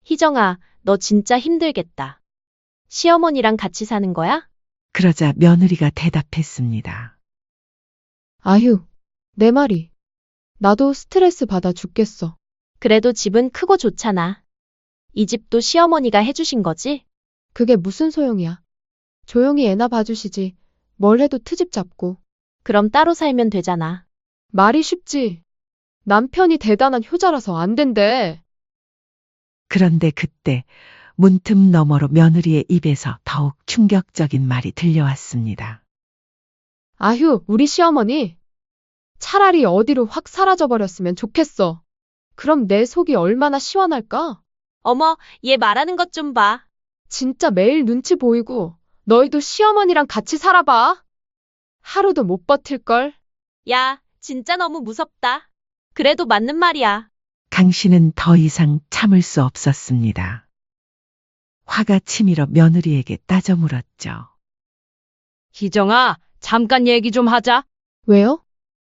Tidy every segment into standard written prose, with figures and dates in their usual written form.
희정아, 너 진짜 힘들겠다. 시어머니랑 같이 사는 거야? 그러자 며느리가 대답했습니다. 아휴, 내 말이. 나도 스트레스 받아 죽겠어. 그래도 집은 크고 좋잖아. 이 집도 시어머니가 해주신 거지? 그게 무슨 소용이야. 조용히 애나 봐주시지. 뭘 해도 트집 잡고. 그럼 따로 살면 되잖아. 말이 쉽지. 남편이 대단한 효자라서 안 된대. 그런데 그때 문틈 너머로 며느리의 입에서 더욱 충격적인 말이 들려왔습니다. 아휴, 우리 시어머니. 차라리 어디로 확 사라져버렸으면 좋겠어. 그럼 내 속이 얼마나 시원할까? 어머, 얘 말하는 것 좀 봐. 진짜 매일 눈치 보이고 너희도 시어머니랑 같이 살아봐. 하루도 못 버틸걸? 야, 진짜 너무 무섭다. 그래도 맞는 말이야. 강 씨는 더 이상 참을 수 없었습니다. 화가 치밀어 며느리에게 따져 물었죠. 희정아, 잠깐 얘기 좀 하자. 왜요?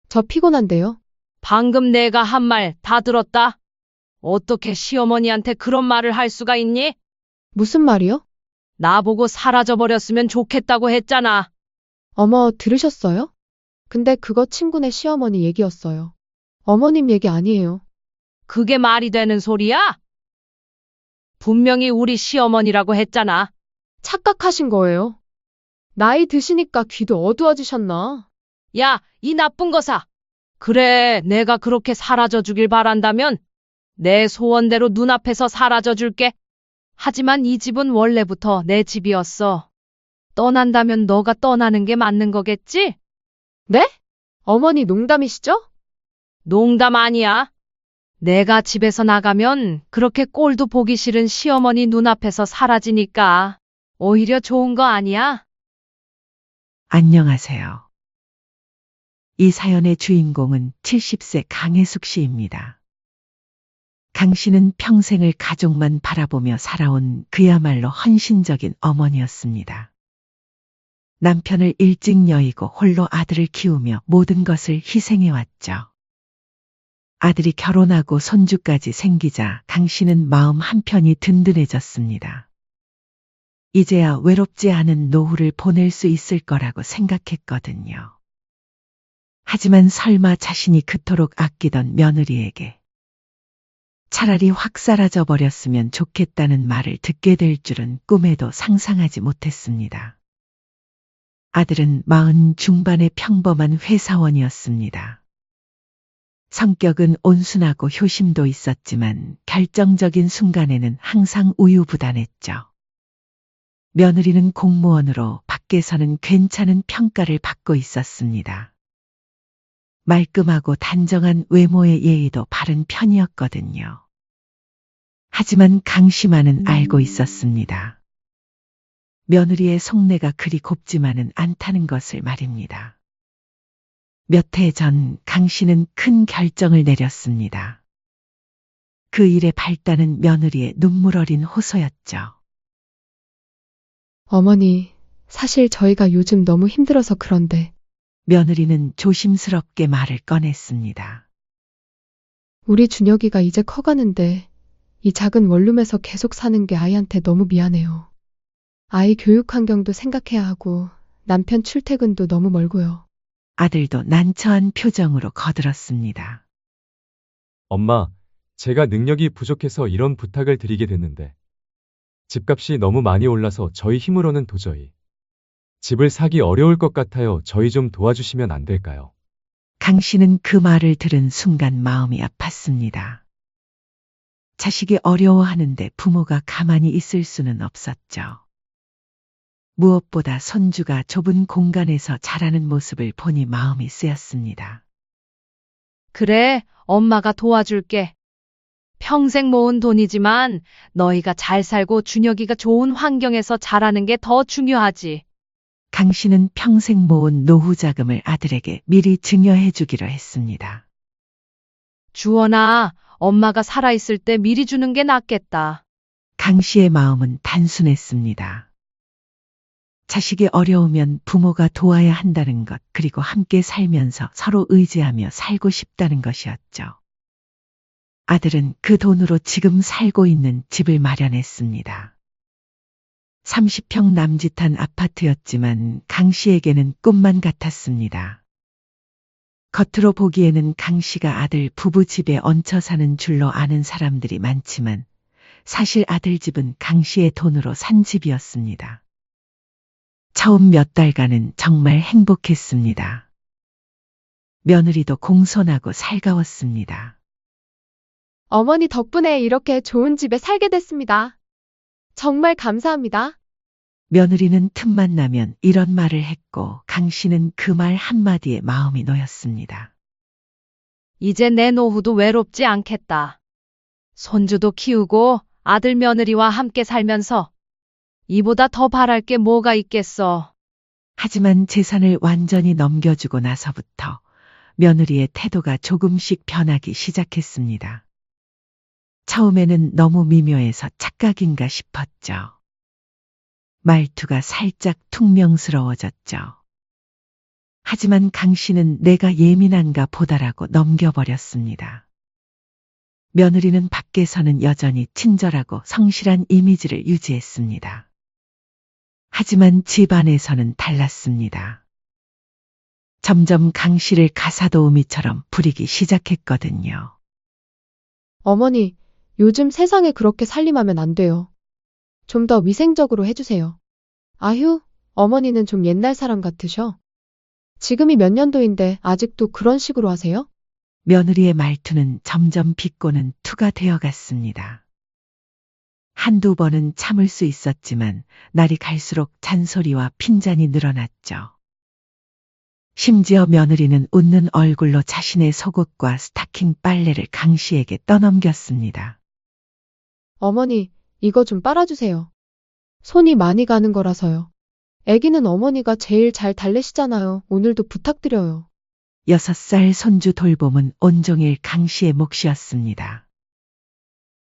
저 피곤한데요. 방금 내가 한 말 다 들었다. 어떻게 시어머니한테 그런 말을 할 수가 있니? 무슨 말이요? 나보고 사라져버렸으면 좋겠다고 했잖아. 어머, 들으셨어요? 근데 그거 친구네 시어머니 얘기였어요. 어머님 얘기 아니에요. 그게 말이 되는 소리야? 분명히 우리 시어머니라고 했잖아. 착각하신 거예요. 나이 드시니까 귀도 어두워지셨나? 야, 이 나쁜 거사. 그래, 내가 그렇게 사라져 주길 바란다면 내 소원대로 눈앞에서 사라져 줄게. 하지만 이 집은 원래부터 내 집이었어. 떠난다면 너가 떠나는 게 맞는 거겠지? 네? 어머니 농담이시죠? 농담 아니야. 내가 집에서 나가면 그렇게 꼴도 보기 싫은 시어머니 눈앞에서 사라지니까 오히려 좋은 거 아니야? 안녕하세요. 이 사연의 주인공은 70세 강혜숙 씨입니다. 강 씨는 평생을 가족만 바라보며 살아온 그야말로 헌신적인 어머니였습니다. 남편을 일찍 여의고 홀로 아들을 키우며 모든 것을 희생해왔죠. 아들이 결혼하고 손주까지 생기자 강 씨는 마음 한편이 든든해졌습니다. 이제야 외롭지 않은 노후를 보낼 수 있을 거라고 생각했거든요. 하지만 설마 자신이 그토록 아끼던 며느리에게 차라리 확 사라져 버렸으면 좋겠다는 말을 듣게 될 줄은 꿈에도 상상하지 못했습니다. 아들은 40 중반의 평범한 회사원이었습니다. 성격은 온순하고 효심도 있었지만 결정적인 순간에는 항상 우유부단했죠. 며느리는 공무원으로 밖에서는 괜찮은 평가를 받고 있었습니다. 말끔하고 단정한 외모의 예의도 바른 편이었거든요. 하지만 강씨만은 알고 있었습니다. 며느리의 속내가 그리 곱지만은 않다는 것을 말입니다. 몇 해 전 강씨는 큰 결정을 내렸습니다. 그 일의 발단은 며느리의 눈물 어린 호소였죠. 어머니, 사실 저희가 요즘 너무 힘들어서 그런데 며느리는 조심스럽게 말을 꺼냈습니다. 우리 준혁이가 이제 커가는데 이 작은 원룸에서 계속 사는 게 아이한테 너무 미안해요. 아이 교육 환경도 생각해야 하고 남편 출퇴근도 너무 멀고요. 아들도 난처한 표정으로 거들었습니다. 엄마, 제가 능력이 부족해서 이런 부탁을 드리게 됐는데 집값이 너무 많이 올라서 저희 힘으로는 도저히 집을 사기 어려울 것 같아요. 저희 좀 도와주시면 안 될까요? 강 씨는 그 말을 들은 순간 마음이 아팠습니다. 자식이 어려워하는데 부모가 가만히 있을 수는 없었죠. 무엇보다 손주가 좁은 공간에서 자라는 모습을 보니 마음이 쓰였습니다. 그래, 엄마가 도와줄게. 평생 모은 돈이지만 너희가 잘 살고 준혁이가 좋은 환경에서 자라는 게 더 중요하지. 강 씨는 평생 모은 노후 자금을 아들에게 미리 증여해 주기로 했습니다. 주원아, 엄마가 살아있을 때 미리 주는 게 낫겠다. 강 씨의 마음은 단순했습니다. 자식이 어려우면 부모가 도와야 한다는 것, 그리고 함께 살면서 서로 의지하며 살고 싶다는 것이었죠. 아들은 그 돈으로 지금 살고 있는 집을 마련했습니다. 30평 남짓한 아파트였지만 강 씨에게는 꿈만 같았습니다. 겉으로 보기에는 강 씨가 아들 부부 집에 얹혀 사는 줄로 아는 사람들이 많지만 사실 아들 집은 강 씨의 돈으로 산 집이었습니다. 처음 몇 달간은 정말 행복했습니다. 며느리도 공손하고 살가웠습니다. 어머니 덕분에 이렇게 좋은 집에 살게 됐습니다. 정말 감사합니다. 며느리는 틈만 나면 이런 말을 했고 강 씨는 그 말 한마디에 마음이 놓였습니다. 이제 내 노후도 외롭지 않겠다. 손주도 키우고 아들 며느리와 함께 살면서 이보다 더 바랄 게 뭐가 있겠어. 하지만 재산을 완전히 넘겨주고 나서부터 며느리의 태도가 조금씩 변하기 시작했습니다. 처음에는 너무 미묘해서 착각인가 싶었죠. 말투가 살짝 퉁명스러워졌죠. 하지만 강 씨는 내가 예민한가 보다라고 넘겨버렸습니다. 며느리는 밖에서는 여전히 친절하고 성실한 이미지를 유지했습니다. 하지만 집 안에서는 달랐습니다. 점점 강 씨를 가사도우미처럼 부리기 시작했거든요. 어머니, 요즘 세상에 그렇게 살림하면 안 돼요. 좀 더 위생적으로 해주세요. 아휴, 어머니는 좀 옛날 사람 같으셔. 지금이 몇 년도인데 아직도 그런 식으로 하세요? 며느리의 말투는 점점 비꼬는 투가 되어갔습니다. 한두 번은 참을 수 있었지만 날이 갈수록 잔소리와 핀잔이 늘어났죠. 심지어 며느리는 웃는 얼굴로 자신의 속옷과 스타킹 빨래를 강 씨에게 떠넘겼습니다. 어머니, 이거 좀 빨아주세요. 손이 많이 가는 거라서요. 애기는 어머니가 제일 잘 달래시잖아요. 오늘도 부탁드려요. 6살 손주 돌봄은 온종일 강 씨의 몫이었습니다.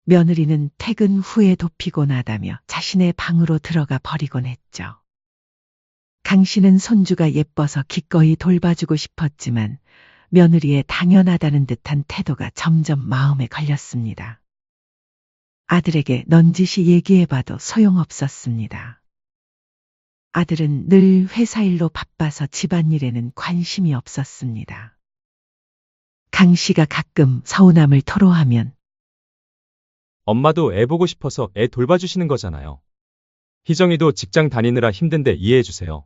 며느리는 퇴근 후에 돕히고 나다며 자신의 방으로 들어가 버리곤 했죠. 강 씨는 손주가 예뻐서 기꺼이 돌봐주고 싶었지만 며느리의 당연하다는 듯한 태도가 점점 마음에 걸렸습니다. 아들에게 넌지시 얘기해봐도 소용없었습니다. 아들은 늘 회사 일로 바빠서 집안일에는 관심이 없었습니다. 강 씨가 가끔 서운함을 토로하면 엄마도 애 보고 싶어서 애 돌봐주시는 거잖아요. 희정이도 직장 다니느라 힘든데 이해해주세요.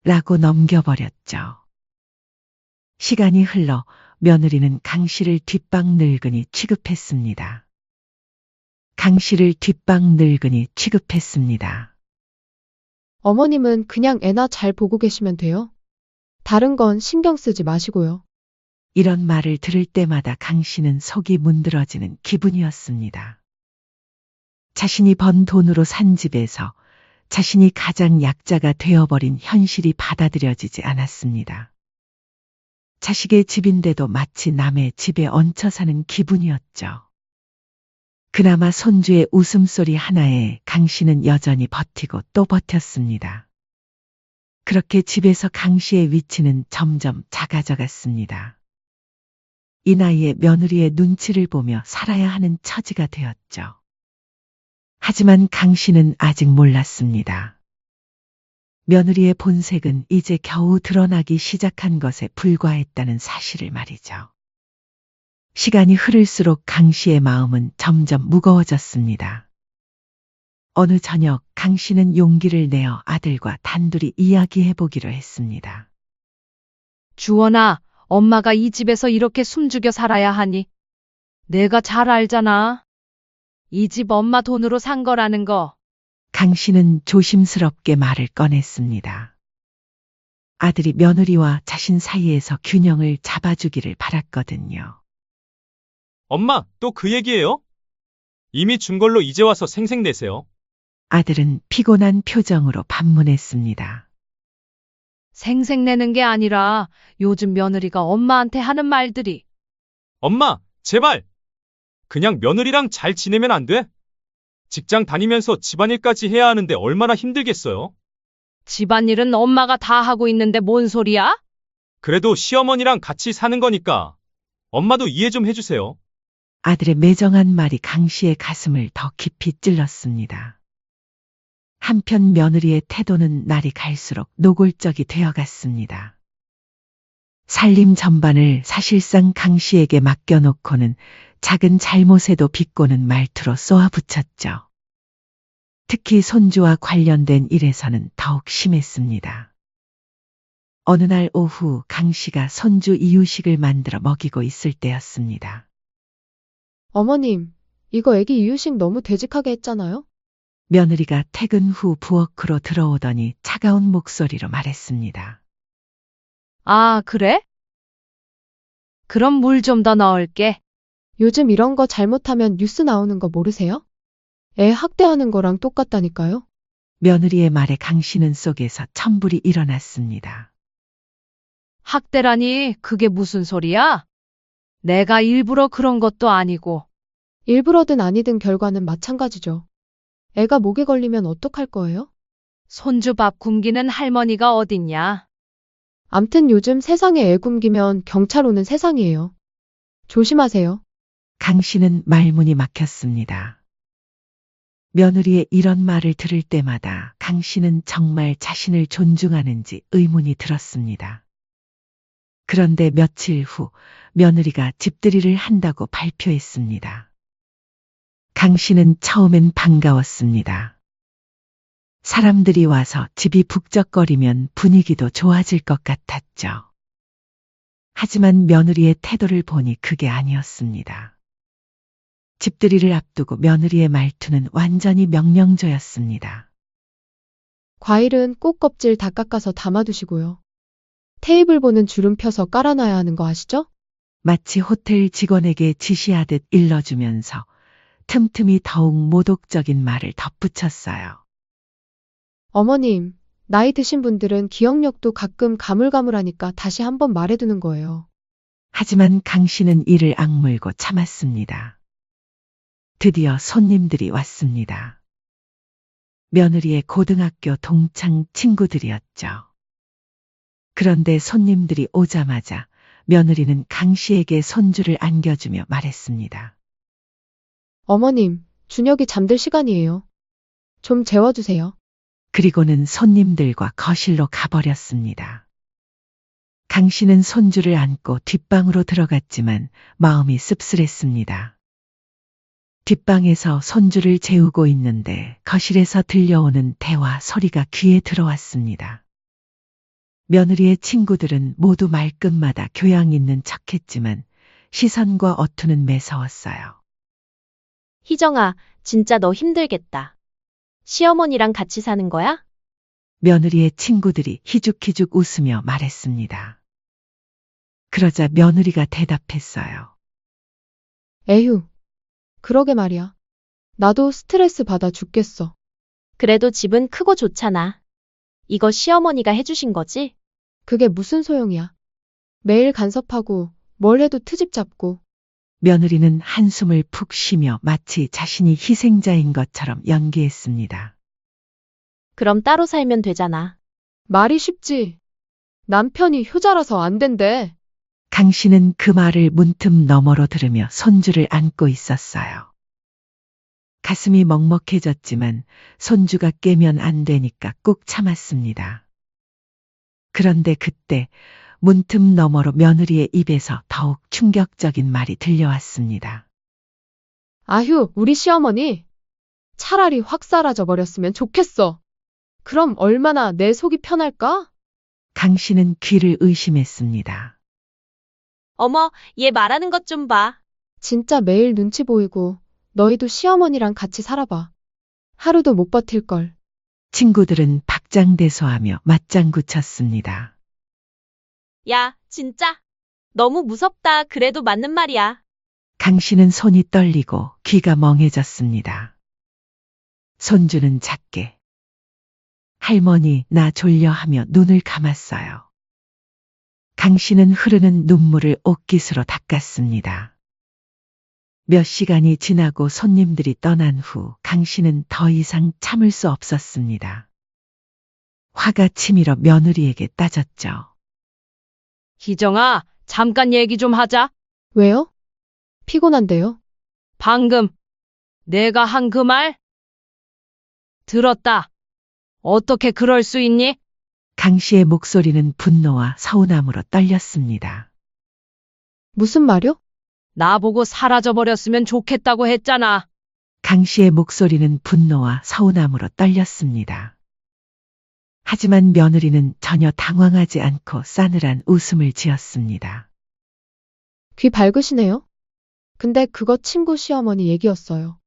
라고 넘겨버렸죠. 시간이 흘러 며느리는 강 씨를 뒷방 늙은이 취급했습니다. 강 씨를 뒷방 늙은이 취급했습니다. 어머님은 그냥 애나 잘 보고 계시면 돼요. 다른 건 신경 쓰지 마시고요. 이런 말을 들을 때마다 강 씨는 속이 문드러지는 기분이었습니다. 자신이 번 돈으로 산 집에서 자신이 가장 약자가 되어버린 현실이 받아들여지지 않았습니다. 자식의 집인데도 마치 남의 집에 얹혀 사는 기분이었죠. 그나마 손주의 웃음소리 하나에 강 씨는 여전히 버티고 또 버텼습니다. 그렇게 집에서 강 씨의 위치는 점점 작아져 갔습니다. 이 나이에 며느리의 눈치를 보며 살아야 하는 처지가 되었죠. 하지만 강 씨는 아직 몰랐습니다. 며느리의 본색은 이제 겨우 드러나기 시작한 것에 불과했다는 사실을 말이죠. 시간이 흐를수록 강 씨의 마음은 점점 무거워졌습니다. 어느 저녁 강 씨는 용기를 내어 아들과 단둘이 이야기해보기로 했습니다. 주원아, 엄마가 이 집에서 이렇게 숨죽여 살아야 하니 내가 잘 알잖아. 이 집 엄마 돈으로 산 거라는 거. 강 씨는 조심스럽게 말을 꺼냈습니다. 아들이 며느리와 자신 사이에서 균형을 잡아주기를 바랐거든요. 엄마, 또 그 얘기예요? 이미 준 걸로 이제 와서 생색내세요. 아들은 피곤한 표정으로 반문했습니다. 생색내는 게 아니라 요즘 며느리가 엄마한테 하는 말들이. 엄마, 제발! 그냥 며느리랑 잘 지내면 안 돼? 직장 다니면서 집안일까지 해야 하는데 얼마나 힘들겠어요? 집안일은 엄마가 다 하고 있는데 뭔 소리야? 그래도 시어머니랑 같이 사는 거니까 엄마도 이해 좀 해주세요. 아들의 매정한 말이 강 씨의 가슴을 더 깊이 찔렀습니다. 한편 며느리의 태도는 날이 갈수록 노골적이 되어갔습니다. 살림 전반을 사실상 강 씨에게 맡겨놓고는 작은 잘못에도 비꼬는 말투로 쏘아붙였죠. 특히 손주와 관련된 일에서는 더욱 심했습니다. 어느 날 오후 강 씨가 손주 이유식을 만들어 먹이고 있을 때였습니다. 어머님, 이거 애기 이유식 너무 되직하게 했잖아요? 며느리가 퇴근 후 부엌으로 들어오더니 차가운 목소리로 말했습니다. 아, 그래? 그럼 물 좀 더 넣을게. 요즘 이런 거 잘못하면 뉴스 나오는 거 모르세요? 애 학대하는 거랑 똑같다니까요? 며느리의 말에 강 씨는 속에서 천불이 일어났습니다. 학대라니 그게 무슨 소리야? 내가 일부러 그런 것도 아니고. 일부러든 아니든 결과는 마찬가지죠. 애가 목에 걸리면 어떡할 거예요? 손주 밥 굶기는 할머니가 어딨냐? 암튼 요즘 세상에 애 굶기면 경찰 오는 세상이에요. 조심하세요. 강 씨는 말문이 막혔습니다. 며느리의 이런 말을 들을 때마다 강 씨는 정말 자신을 존중하는지 의문이 들었습니다. 그런데 며칠 후 며느리가 집들이를 한다고 발표했습니다. 강 씨는 처음엔 반가웠습니다. 사람들이 와서 집이 북적거리면 분위기도 좋아질 것 같았죠. 하지만 며느리의 태도를 보니 그게 아니었습니다. 집들이를 앞두고 며느리의 말투는 완전히 명령조였습니다. 과일은 꼭 껍질 다 깎아서 담아두시고요. 테이블 보는 주름 펴서 깔아놔야 하는 거 아시죠? 마치 호텔 직원에게 지시하듯 일러주면서 틈틈이 더욱 모독적인 말을 덧붙였어요. 어머님, 나이 드신 분들은 기억력도 가끔 가물가물하니까 다시 한번 말해두는 거예요. 하지만 강 씨는 이를 악물고 참았습니다. 드디어 손님들이 왔습니다. 며느리의 고등학교 동창 친구들이었죠. 그런데 손님들이 오자마자 며느리는 강 씨에게 손주를 안겨주며 말했습니다. 어머님, 준혁이 잠들 시간이에요. 좀 재워주세요. 그리고는 손님들과 거실로 가버렸습니다. 강 씨는 손주를 안고 뒷방으로 들어갔지만 마음이 씁쓸했습니다. 뒷방에서 손주를 재우고 있는데 거실에서 들려오는 대화 소리가 귀에 들어왔습니다. 며느리의 친구들은 모두 말끝마다 교양 있는 척했지만 시선과 어투는 매서웠어요. 희정아, 진짜 너 힘들겠다. 시어머니랑 같이 사는 거야? 며느리의 친구들이 희죽희죽 웃으며 말했습니다. 그러자 며느리가 대답했어요. 에휴, 그러게 말이야. 나도 스트레스 받아 죽겠어. 그래도 집은 크고 좋잖아. 이거 시어머니가 해주신 거지? 그게 무슨 소용이야. 매일 간섭하고 뭘 해도 트집 잡고. 며느리는 한숨을 푹 쉬며 마치 자신이 희생자인 것처럼 연기했습니다. 그럼 따로 살면 되잖아. 말이 쉽지. 남편이 효자라서 안 된대. 강 씨는 그 말을 문틈 너머로 들으며 손주를 안고 있었어요. 가슴이 먹먹해졌지만 손주가 깨면 안 되니까 꾹 참았습니다. 그런데 그때 문틈 너머로 며느리의 입에서 더욱 충격적인 말이 들려왔습니다. 아휴, 우리 시어머니. 차라리 확 사라져 버렸으면 좋겠어. 그럼 얼마나 내 속이 편할까? 강 씨는 귀를 의심했습니다. 어머, 얘 말하는 것 좀 봐. 진짜 매일 눈치 보이고 너희도 시어머니랑 같이 살아봐. 하루도 못 버틸걸. 친구들은 박장대소하며 맞장구 쳤습니다. 야, 진짜. 너무 무섭다. 그래도 맞는 말이야. 강 씨는 손이 떨리고 귀가 멍해졌습니다. 손주는 작게 할머니, 나 졸려 하며 눈을 감았어요. 강 씨는 흐르는 눈물을 옷깃으로 닦았습니다. 몇 시간이 지나고 손님들이 떠난 후 강 씨는 더 이상 참을 수 없었습니다. 화가 치밀어 며느리에게 따졌죠. 희정아, 잠깐 얘기 좀 하자. 왜요? 피곤한데요? 방금 내가 한 그 말 들었다. 어떻게 그럴 수 있니? 강 씨의 목소리는 분노와 서운함으로 떨렸습니다. 무슨 말요? 나보고 사라져버렸으면 좋겠다고 했잖아. 강 씨의 목소리는 분노와 서운함으로 떨렸습니다. 하지만 며느리는 전혀 당황하지 않고 싸늘한 웃음을 지었습니다. 귀 밝으시네요? 근데 그거 친구 시어머니 얘기였어요.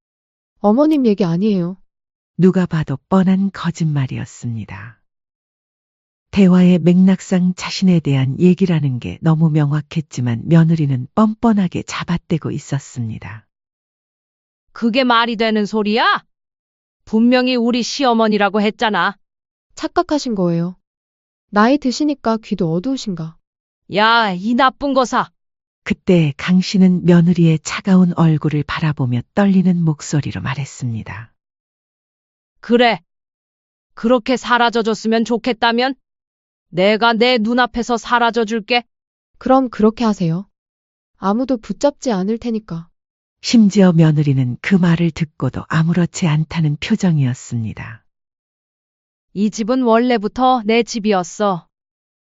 어머님 얘기 아니에요. 누가 봐도 뻔한 거짓말이었습니다. 대화의 맥락상 자신에 대한 얘기라는 게 너무 명확했지만 며느리는 뻔뻔하게 잡아떼고 있었습니다. 그게 말이 되는 소리야? 분명히 우리 시어머니라고 했잖아. 착각하신 거예요. 나이 드시니까 귀도 어두우신가. 야, 이 나쁜 거사. 그때 강 씨는 며느리의 차가운 얼굴을 바라보며 떨리는 목소리로 말했습니다. 그래. 그렇게 사라져줬으면 좋겠다면 내가 내 눈앞에서 사라져 줄게. 그럼 그렇게 하세요. 아무도 붙잡지 않을 테니까. 심지어 며느리는 그 말을 듣고도 아무렇지 않다는 표정이었습니다. 이 집은 원래부터 내 집이었어.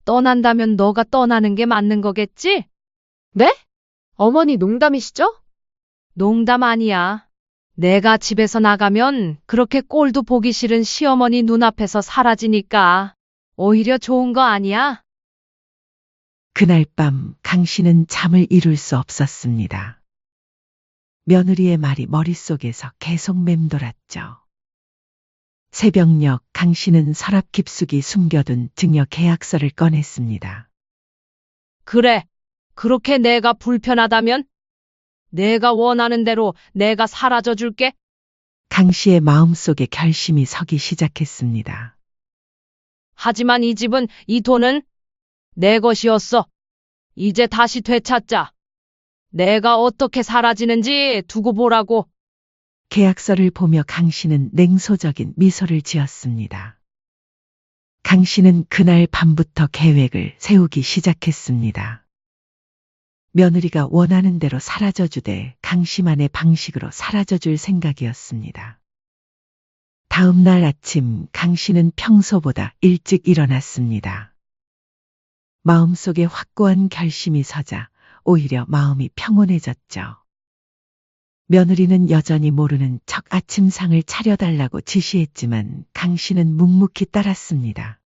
떠난다면 너가 떠나는 게 맞는 거겠지? 네? 어머니 농담이시죠? 농담 아니야. 내가 집에서 나가면 그렇게 꼴도 보기 싫은 시어머니 눈앞에서 사라지니까 오히려 좋은 거 아니야? 그날 밤 강 씨는 잠을 이룰 수 없었습니다. 며느리의 말이 머릿속에서 계속 맴돌았죠. 새벽녘 강 씨는 서랍 깊숙이 숨겨둔 증여 계약서를 꺼냈습니다. 그래. 그렇게 내가 불편하다면 내가 원하는 대로 내가 사라져 줄게. 강 씨의 마음속에 결심이 서기 시작했습니다. 하지만 이 집은, 이 돈은 내 것이었어. 이제 다시 되찾자. 내가 어떻게 사라지는지 두고 보라고. 계약서를 보며 강 씨는 냉소적인 미소를 지었습니다. 강 씨는 그날 밤부터 계획을 세우기 시작했습니다. 며느리가 원하는 대로 사라져주되 강 씨만의 방식으로 사라져줄 생각이었습니다. 다음 날 아침 강 씨는 평소보다 일찍 일어났습니다. 마음속에 확고한 결심이 서자 오히려 마음이 평온해졌죠. 며느리는 여전히 모르는 척 아침상을 차려달라고 지시했지만 강 씨는 묵묵히 따랐습니다.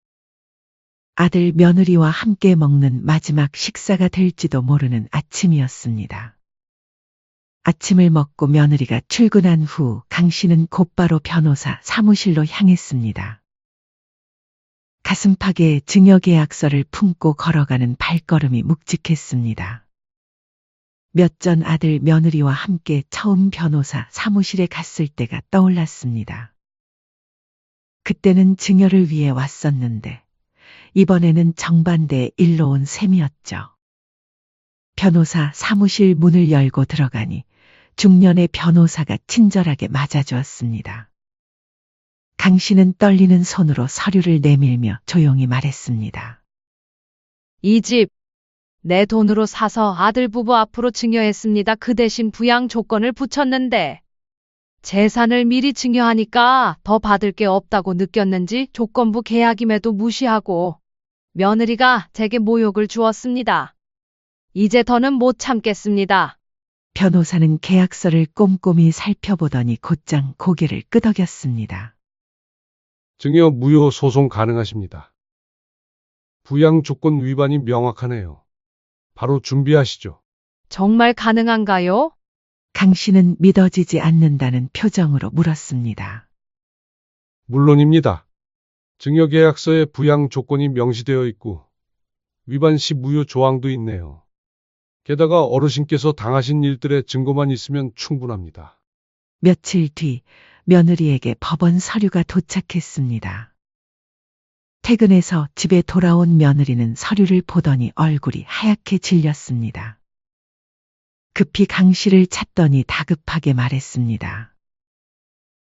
아들 며느리와 함께 먹는 마지막 식사가 될지도 모르는 아침이었습니다. 아침을 먹고 며느리가 출근한 후 강 씨는 곧바로 변호사 사무실로 향했습니다. 가슴팍에 증여계약서를 품고 걸어가는 발걸음이 묵직했습니다. 몇 전 아들 며느리와 함께 처음 변호사 사무실에 갔을 때가 떠올랐습니다. 그때는 증여를 위해 왔었는데 이번에는 정반대의 일로 온 셈이었죠. 변호사 사무실 문을 열고 들어가니 중년의 변호사가 친절하게 맞아주었습니다. 강 씨는 떨리는 손으로 서류를 내밀며 조용히 말했습니다. 이 집, 내 돈으로 사서 아들 부부 앞으로 증여했습니다. 그 대신 부양 조건을 붙였는데 재산을 미리 증여하니까 더 받을 게 없다고 느꼈는지 조건부 계약임에도 무시하고 며느리가 제게 모욕을 주었습니다. 이제 더는 못 참겠습니다. 변호사는 계약서를 꼼꼼히 살펴보더니 곧장 고개를 끄덕였습니다. 증여 무효 소송 가능하십니다. 부양 조건 위반이 명확하네요. 바로 준비하시죠. 정말 가능한가요? 강 씨는 믿어지지 않는다는 표정으로 물었습니다. 물론입니다. 증여계약서에 부양 조건이 명시되어 있고 위반 시 무효 조항도 있네요. 게다가 어르신께서 당하신 일들의 증거만 있으면 충분합니다. 며칠 뒤 며느리에게 법원 서류가 도착했습니다. 퇴근해서 집에 돌아온 며느리는 서류를 보더니 얼굴이 하얗게 질렸습니다. 급히 강 씨를 찾더니 다급하게 말했습니다.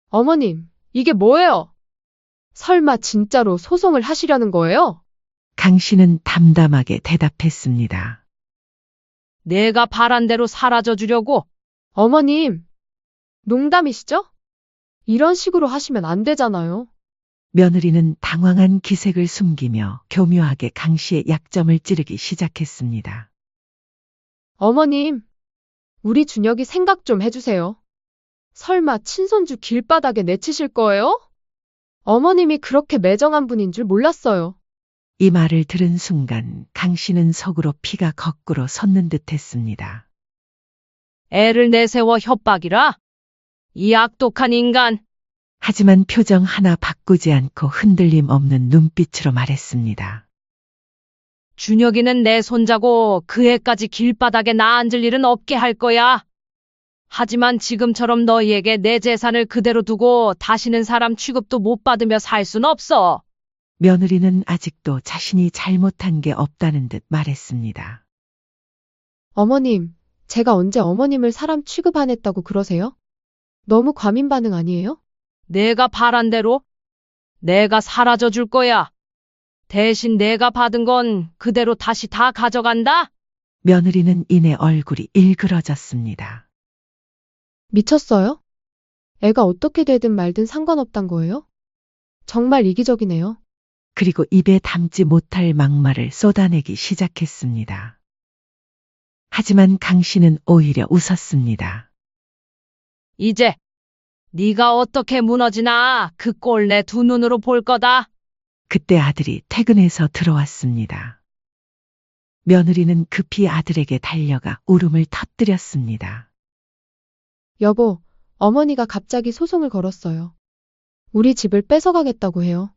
어머님, 이게 뭐예요? 설마 진짜로 소송을 하시려는 거예요? 강 씨는 담담하게 대답했습니다. 내가 바란 대로 사라져 주려고. 어머님, 농담이시죠? 이런 식으로 하시면 안 되잖아요. 며느리는 당황한 기색을 숨기며 교묘하게 강 씨의 약점을 찌르기 시작했습니다. 어머님, 우리 준혁이 생각 좀 해주세요. 설마 친손주 길바닥에 내치실 거예요? 어머님이 그렇게 매정한 분인 줄 몰랐어요. 이 말을 들은 순간 강 씨는 속으로 피가 거꾸로 솟는 듯 했습니다. 애를 내세워 협박이라? 이 악독한 인간. 하지만 표정 하나 바꾸지 않고 흔들림 없는 눈빛으로 말했습니다. 준혁이는 내 손자고 그 애까지 길바닥에 나앉을 일은 없게 할 거야. 하지만 지금처럼 너희에게 내 재산을 그대로 두고 다시는 사람 취급도 못 받으며 살 순 없어. 며느리는 아직도 자신이 잘못한 게 없다는 듯 말했습니다. 어머님, 제가 언제 어머님을 사람 취급 안 했다고 그러세요? 너무 과민 반응 아니에요? 내가 바란 대로 내가 사라져 줄 거야. 대신 내가 받은 건 그대로 다시 다 가져간다? 며느리는 이내 얼굴이 일그러졌습니다. 미쳤어요? 애가 어떻게 되든 말든 상관없단 거예요? 정말 이기적이네요. 그리고 입에 담지 못할 막말을 쏟아내기 시작했습니다. 하지만 강 씨는 오히려 웃었습니다. 이제 네가 어떻게 무너지나 그 꼴 내 두 눈으로 볼 거다. 그때 아들이 퇴근해서 들어왔습니다. 며느리는 급히 아들에게 달려가 울음을 터뜨렸습니다. 여보, 어머니가 갑자기 소송을 걸었어요. 우리 집을 뺏어가겠다고 해요.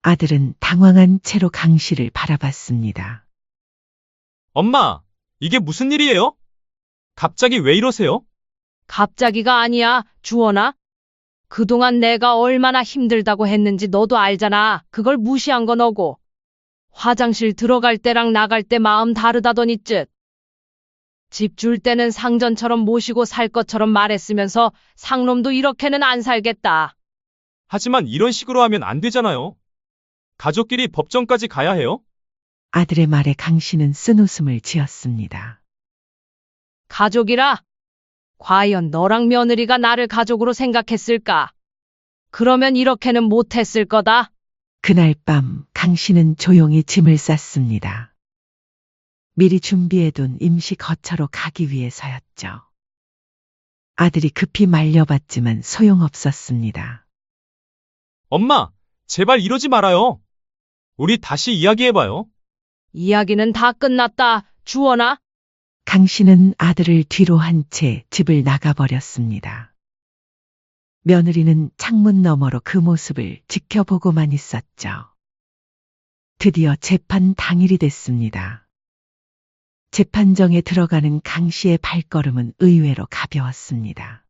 아들은 당황한 채로 강 씨를 바라봤습니다. 엄마, 이게 무슨 일이에요? 갑자기 왜 이러세요? 갑자기가 아니야, 주원아. 그동안 내가 얼마나 힘들다고 했는지 너도 알잖아. 그걸 무시한 건 너고. 화장실 들어갈 때랑 나갈 때 마음 다르다더니 쯧. 집 줄 때는 상전처럼 모시고 살 것처럼 말했으면서 상놈도 이렇게는 안 살겠다. 하지만 이런 식으로 하면 안 되잖아요. 가족끼리 법정까지 가야 해요? 아들의 말에 강 씨는 쓴웃음을 지었습니다. 가족이라? 과연 너랑 며느리가 나를 가족으로 생각했을까? 그러면 이렇게는 못했을 거다. 그날 밤 강 씨는 조용히 짐을 쌌습니다. 미리 준비해둔 임시 거처로 가기 위해서였죠. 아들이 급히 말려봤지만 소용없었습니다. 엄마, 제발 이러지 말아요. 우리 다시 이야기해봐요. 이야기는 다 끝났다, 주원아. 강 씨는 아들을 뒤로 한 채 집을 나가버렸습니다. 며느리는 창문 너머로 그 모습을 지켜보고만 있었죠. 드디어 재판 당일이 됐습니다. 재판정에 들어가는 강 씨의 발걸음은 의외로 가벼웠습니다.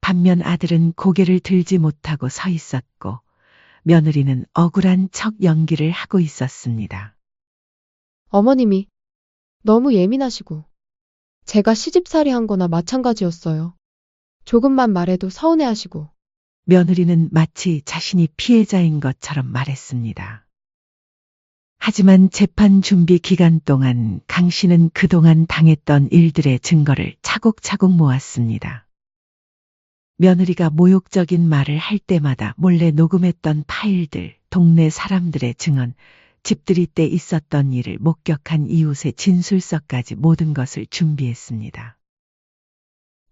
반면 아들은 고개를 들지 못하고 서 있었고 며느리는 억울한 척 연기를 하고 있었습니다. 어머님이 너무 예민하시고 제가 시집살이 한 거나 마찬가지였어요. 조금만 말해도 서운해하시고 며느리는 마치 자신이 피해자인 것처럼 말했습니다. 하지만 재판 준비 기간 동안 강 씨는 그동안 당했던 일들의 증거를 차곡차곡 모았습니다. 며느리가 모욕적인 말을 할 때마다 몰래 녹음했던 파일들, 동네 사람들의 증언, 집들이 때 있었던 일을 목격한 이웃의 진술서까지 모든 것을 준비했습니다.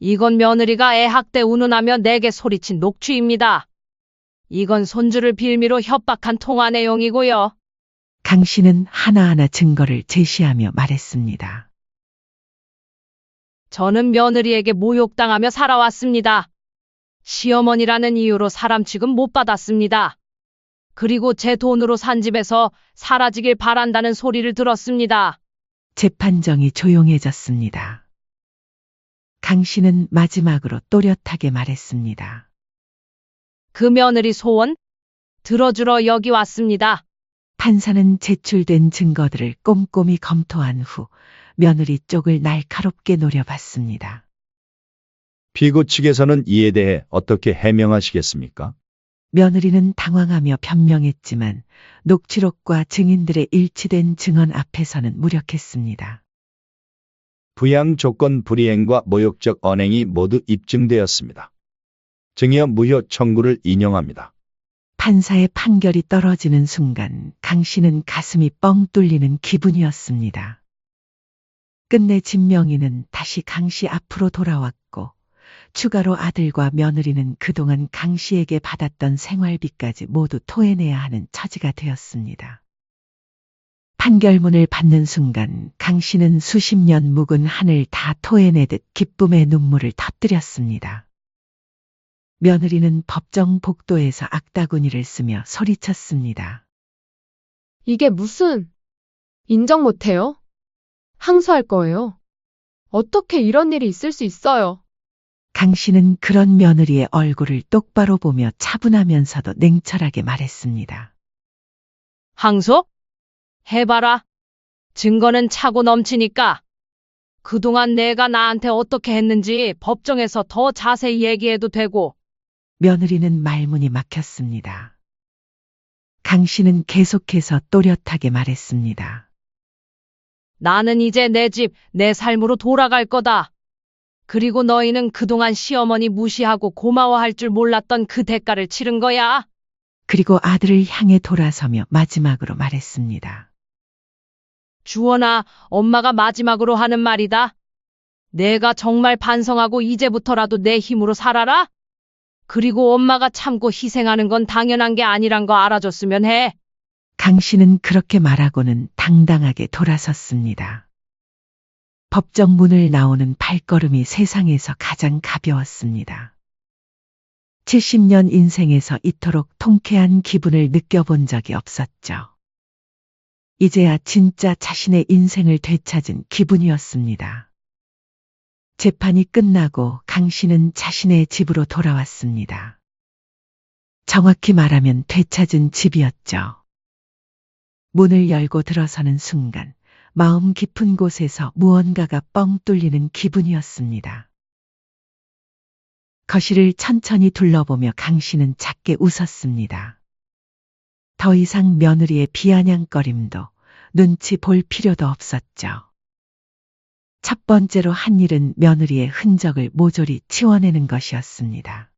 이건 며느리가 애 학대 운운하며 내게 소리친 녹취입니다. 이건 손주를 빌미로 협박한 통화 내용이고요. 강 씨는 하나하나 증거를 제시하며 말했습니다. 저는 며느리에게 모욕당하며 살아왔습니다. 시어머니라는 이유로 사람 취급 못 받았습니다. 그리고 제 돈으로 산 집에서 사라지길 바란다는 소리를 들었습니다. 재판정이 조용해졌습니다. 강 씨는 마지막으로 또렷하게 말했습니다. 그 며느리 소원 들어주러 여기 왔습니다. 판사는 제출된 증거들을 꼼꼼히 검토한 후 며느리 쪽을 날카롭게 노려봤습니다. 피고 측에서는 이에 대해 어떻게 해명하시겠습니까? 며느리는 당황하며 변명했지만 녹취록과 증인들의 일치된 증언 앞에서는 무력했습니다. 부양 조건 불이행과 모욕적 언행이 모두 입증되었습니다. 증여 무효 청구를 인용합니다. 판사의 판결이 떨어지는 순간 강 씨는 가슴이 뻥 뚫리는 기분이었습니다. 끝내 진명이는 다시 강 씨 앞으로 돌아왔고 추가로 아들과 며느리는 그동안 강 씨에게 받았던 생활비까지 모두 토해내야 하는 처지가 되었습니다. 판결문을 받는 순간 강 씨는 수십 년 묵은 한을 다 토해내듯 기쁨의 눈물을 터뜨렸습니다. 며느리는 법정 복도에서 악다구니를 쓰며 소리쳤습니다. 이게 무슨 인정 못해요? 항소할 거예요. 어떻게 이런 일이 있을 수 있어요? 강 씨는 그런 며느리의 얼굴을 똑바로 보며 차분하면서도 냉철하게 말했습니다. 항소? 해봐라. 증거는 차고 넘치니까. 그동안 내가 나한테 어떻게 했는지 법정에서 더 자세히 얘기해도 되고. 며느리는 말문이 막혔습니다. 강 씨는 계속해서 또렷하게 말했습니다. 나는 이제 내 집, 내 삶으로 돌아갈 거다. 그리고 너희는 그동안 시어머니 무시하고 고마워할 줄 몰랐던 그 대가를 치른 거야. 그리고 아들을 향해 돌아서며 마지막으로 말했습니다. 주원아, 엄마가 마지막으로 하는 말이다. 내가 정말 반성하고 이제부터라도 내 힘으로 살아라. 그리고 엄마가 참고 희생하는 건 당연한 게 아니란 거 알아줬으면 해. 강 씨는 그렇게 말하고는 당당하게 돌아섰습니다. 법정 문을 나오는 발걸음이 세상에서 가장 가벼웠습니다. 70년 인생에서 이토록 통쾌한 기분을 느껴본 적이 없었죠. 이제야 진짜 자신의 인생을 되찾은 기분이었습니다. 재판이 끝나고 강 씨는 자신의 집으로 돌아왔습니다. 정확히 말하면 되찾은 집이었죠. 문을 열고 들어서는 순간 마음 깊은 곳에서 무언가가 뻥 뚫리는 기분이었습니다. 거실을 천천히 둘러보며 강 씨는 작게 웃었습니다. 더 이상 며느리의 비아냥거림도 눈치 볼 필요도 없었죠. 첫 번째로 한 일은 며느리의 흔적을 모조리 치워내는 것이었습니다.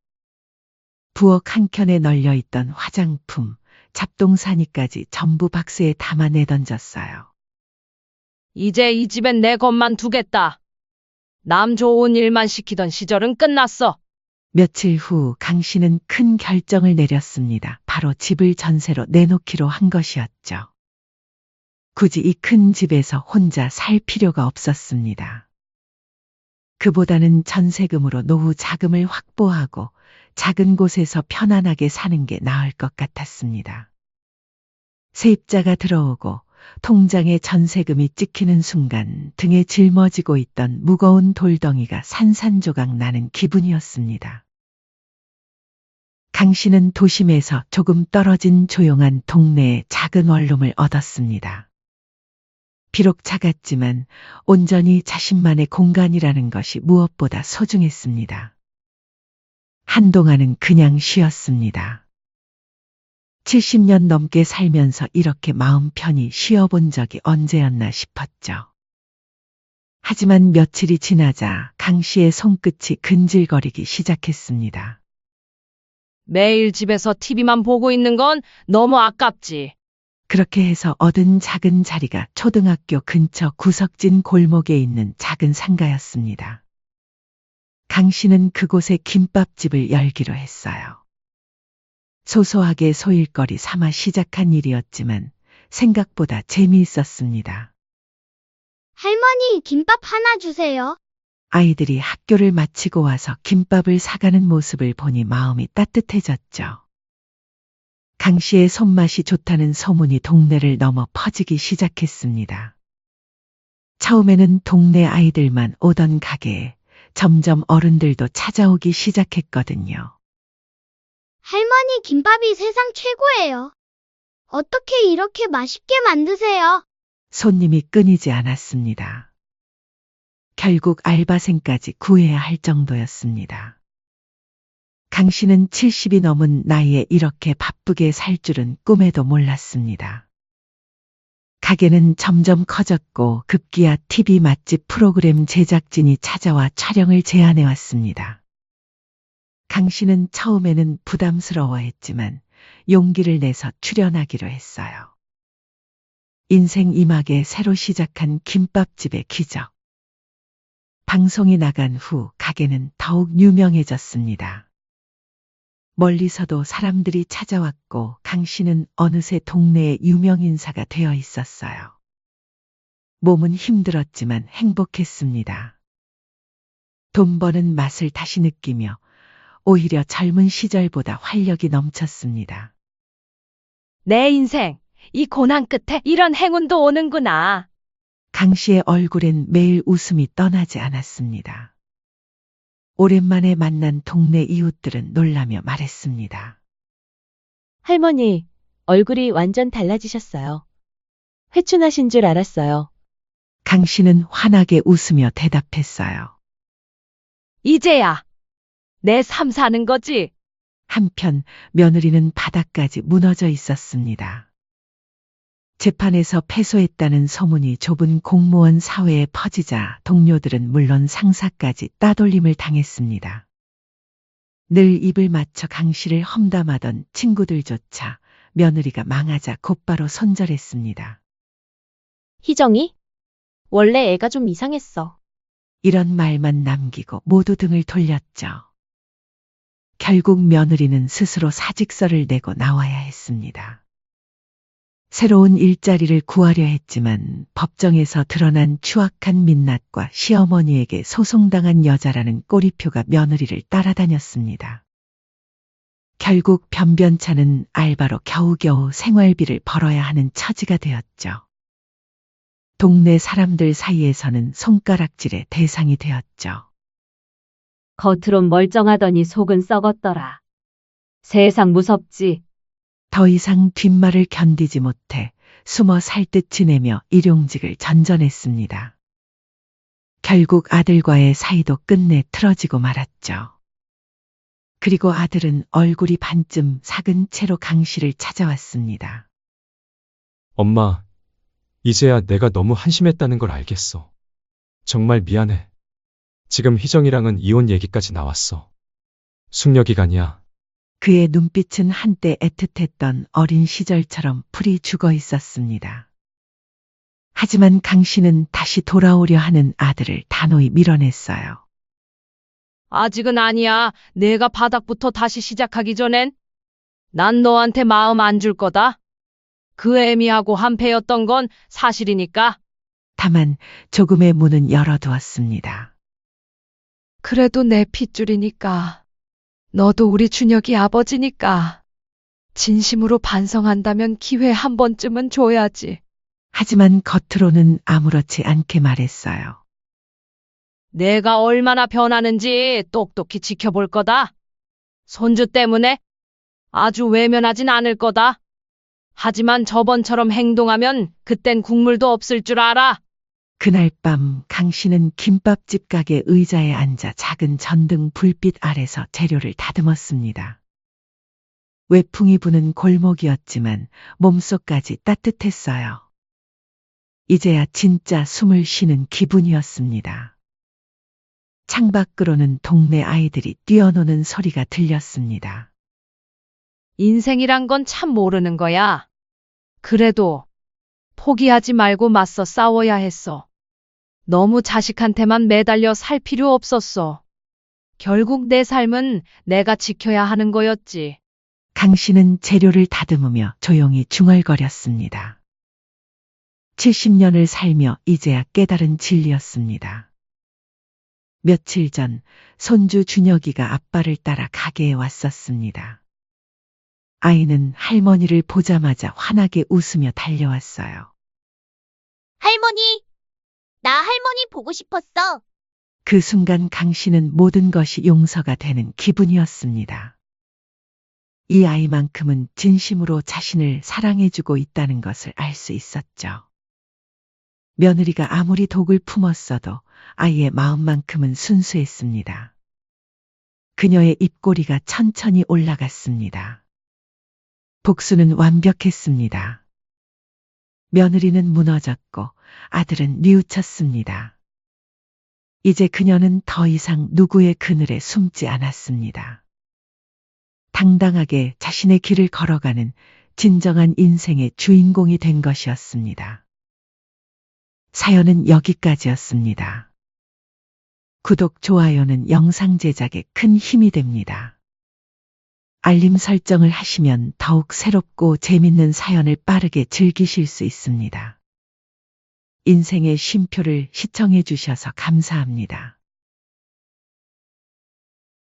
부엌 한켠에 널려있던 화장품, 잡동사니까지 전부 박스에 담아 내던졌어요. 이제 이 집엔 내 것만 두겠다. 남 좋은 일만 시키던 시절은 끝났어. 며칠 후 강 씨는 큰 결정을 내렸습니다. 바로 집을 전세로 내놓기로 한 것이었죠. 굳이 이 큰 집에서 혼자 살 필요가 없었습니다. 그보다는 전세금으로 노후 자금을 확보하고 작은 곳에서 편안하게 사는 게 나을 것 같았습니다. 세입자가 들어오고 통장에 전세금이 찍히는 순간 등에 짊어지고 있던 무거운 돌덩이가 산산조각 나는 기분이었습니다. 강 씨는 도심에서 조금 떨어진 조용한 동네에 작은 원룸을 얻었습니다. 비록 작았지만 온전히 자신만의 공간이라는 것이 무엇보다 소중했습니다. 한동안은 그냥 쉬었습니다. 70년 넘게 살면서 이렇게 마음 편히 쉬어본 적이 언제였나 싶었죠. 하지만 며칠이 지나자 강 씨의 손끝이 근질거리기 시작했습니다. 매일 집에서 TV만 보고 있는 건 너무 아깝지. 그렇게 해서 얻은 작은 자리가 초등학교 근처 구석진 골목에 있는 작은 상가였습니다. 강 씨는 그곳에 김밥집을 열기로 했어요. 소소하게 소일거리 삼아 시작한 일이었지만 생각보다 재미있었습니다. 할머니, 김밥 하나 주세요. 아이들이 학교를 마치고 와서 김밥을 사가는 모습을 보니 마음이 따뜻해졌죠. 강 씨의 손맛이 좋다는 소문이 동네를 넘어 퍼지기 시작했습니다. 처음에는 동네 아이들만 오던 가게에 점점 어른들도 찾아오기 시작했거든요. 할머니, 김밥이 세상 최고예요. 어떻게 이렇게 맛있게 만드세요? 손님이 끊이지 않았습니다. 결국 알바생까지 구해야 할 정도였습니다. 강 씨는 70이 넘은 나이에 이렇게 바쁘게 살 줄은 꿈에도 몰랐습니다. 가게는 점점 커졌고 급기야 TV 맛집 프로그램 제작진이 찾아와 촬영을 제안해 왔습니다. 강 씨는 처음에는 부담스러워했지만 용기를 내서 출연하기로 했어요. 인생 이막에 새로 시작한 김밥집의 기적. 방송이 나간 후 가게는 더욱 유명해졌습니다. 멀리서도 사람들이 찾아왔고 강 씨는 어느새 동네의 유명인사가 되어 있었어요. 몸은 힘들었지만 행복했습니다. 돈 버는 맛을 다시 느끼며 오히려 젊은 시절보다 활력이 넘쳤습니다. 내 인생, 이 고난 끝에 이런 행운도 오는구나. 강 씨의 얼굴엔 매일 웃음이 떠나지 않았습니다. 오랜만에 만난 동네 이웃들은 놀라며 말했습니다. 할머니, 얼굴이 완전 달라지셨어요. 회춘하신 줄 알았어요. 강 씨는 환하게 웃으며 대답했어요. 이제야 내 삶 사는 거지. 한편 며느리는 바닥까지 무너져 있었습니다. 재판에서 패소했다는 소문이 좁은 공무원 사회에 퍼지자 동료들은 물론 상사까지 따돌림을 당했습니다. 늘 입을 맞춰 강 씨를 험담하던 친구들조차 며느리가 망하자 곧바로 손절했습니다. 희정이? 원래 애가 좀 이상했어. 이런 말만 남기고 모두 등을 돌렸죠. 결국 며느리는 스스로 사직서를 내고 나와야 했습니다. 새로운 일자리를 구하려 했지만 법정에서 드러난 추악한 민낯과 시어머니에게 소송당한 여자라는 꼬리표가 며느리를 따라다녔습니다. 결국 변변찮은 알바로 겨우겨우 생활비를 벌어야 하는 처지가 되었죠. 동네 사람들 사이에서는 손가락질의 대상이 되었죠. 겉으론 멀쩡하더니 속은 썩었더라. 세상 무섭지. 더 이상 뒷말을 견디지 못해 숨어 살 듯 지내며 일용직을 전전했습니다. 결국 아들과의 사이도 끝내 틀어지고 말았죠. 그리고 아들은 얼굴이 반쯤 삭은 채로 강 씨를 찾아왔습니다. 엄마, 이제야 내가 너무 한심했다는 걸 알겠어. 정말 미안해. 지금 희정이랑은 이혼 얘기까지 나왔어. 숙려 기간이야. 그의 눈빛은 한때 애틋했던 어린 시절처럼 풀이 죽어 있었습니다. 하지만 강 씨는 다시 돌아오려 하는 아들을 단호히 밀어냈어요. 아직은 아니야. 내가 바닥부터 다시 시작하기 전엔 난 너한테 마음 안 줄 거다. 그 애미하고 한패였던 건 사실이니까. 다만 조금의 문은 열어두었습니다. 그래도 내 핏줄이니까. 너도 우리 준혁이 아버지니까. 진심으로 반성한다면 기회 한 번쯤은 줘야지. 하지만 겉으로는 아무렇지 않게 말했어요. 내가 얼마나 변하는지 똑똑히 지켜볼 거다. 손주 때문에 아주 외면하진 않을 거다. 하지만 저번처럼 행동하면 그땐 국물도 없을 줄 알아. 그날 밤 강 씨는 김밥집 가게 의자에 앉아 작은 전등 불빛 아래서 재료를 다듬었습니다. 외풍이 부는 골목이었지만 몸속까지 따뜻했어요. 이제야 진짜 숨을 쉬는 기분이었습니다. 창밖으로는 동네 아이들이 뛰어노는 소리가 들렸습니다. 인생이란 건 참 모르는 거야. 그래도 포기하지 말고 맞서 싸워야 했어. 너무 자식한테만 매달려 살 필요 없었어. 결국 내 삶은 내가 지켜야 하는 거였지. 강 씨는 재료를 다듬으며 조용히 중얼거렸습니다. 70년을 살며 이제야 깨달은 진리였습니다. 며칠 전 손주 준혁이가 아빠를 따라 가게에 왔었습니다. 아이는 할머니를 보자마자 환하게 웃으며 달려왔어요. 할머니, 나 할머니 보고 싶었어. 그 순간 강 씨는 모든 것이 용서가 되는 기분이었습니다. 이 아이만큼은 진심으로 자신을 사랑해주고 있다는 것을 알 수 있었죠. 며느리가 아무리 독을 품었어도 아이의 마음만큼은 순수했습니다. 그녀의 입꼬리가 천천히 올라갔습니다. 복수는 완벽했습니다. 며느리는 무너졌고 아들은 뉘우쳤습니다. 이제 그녀는 더 이상 누구의 그늘에 숨지 않았습니다. 당당하게 자신의 길을 걸어가는 진정한 인생의 주인공이 된 것이었습니다. 사연은 여기까지였습니다. 구독, 좋아요는 영상 제작에 큰 힘이 됩니다. 알림 설정을 하시면 더욱 새롭고 재밌는 사연을 빠르게 즐기실 수 있습니다. 인생의 쉼표를 시청해 주셔서 감사합니다.